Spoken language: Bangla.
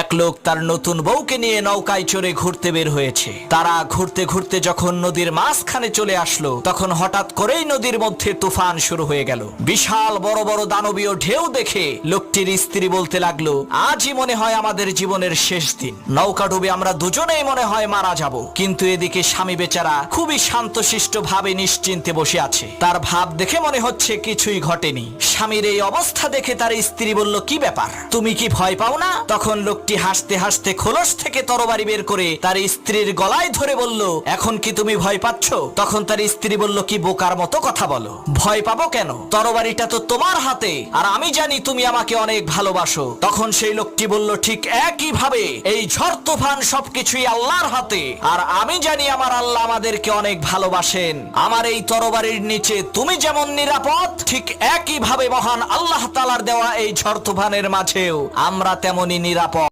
এক লোক তার নতুন বউকে নিয়ে নৌকায় চড়ে ঘুরতে বের হয়েছে। তারা ঘুরতে ঘুরতে যখন নদীর মাঝখানে চলে আসলো, তখন হঠাৎ করেই নদীর মধ্যে তুফান শুরু হয়ে গেল। বিশাল বড় বড় দানবীয় ঢেউ দেখে লোকটির স্ত্রী বলতে লাগলো, আজই মনে হয় আমাদের জীবনের শেষ দিন। নৌকা ডুবে আমরা দুজনেই মনে হয় মারা যাব। কিন্তু এদিকে স্বামী বেচারা খুবই শান্তশিষ্ট ভাবে নিশ্চিন্তে বসে আছে। তার ভাব দেখে মনে হচ্ছে কিছুই ঘটেনি। স্বামীর এই অবস্থা দেখে তার স্ত্রী বলল, কি ব্যাপার, তুমি কি ভয় পাও না? তখন লোকটি হাসতে হাসতে খোলস থেকে তরবারি বের করে তার স্ত্রীর গলায় ধরে বলল, এখন কি তুমি ভয় পাচ্ছ? তখন তার স্ত্রী বলল, কি বোকার মতো কথা বলো, ভয় পাবো কেন? তরবারিটা তো তোমার হাতে, আর আমি জানি তুমি আমাকে অনেক ভালোবাসো। তখন সেই লোকটি বলল, ঠিক একই ভাবে এই ঝড় তুফান সবকিছুই আল্লাহর হাতে, আর আমি জানি আমার আল্লাহ আমাদেরকে অনেক ভালোবাসেন। আমার এই তরবারির নিচে তুমি যেমন নিরাপদ, ঠিক একই ভাবে মহান আল্লাহ তাআলার দেওয়া এই ঝড় তুফানের মাঝেও আমরা তেমনি নিরাপদ।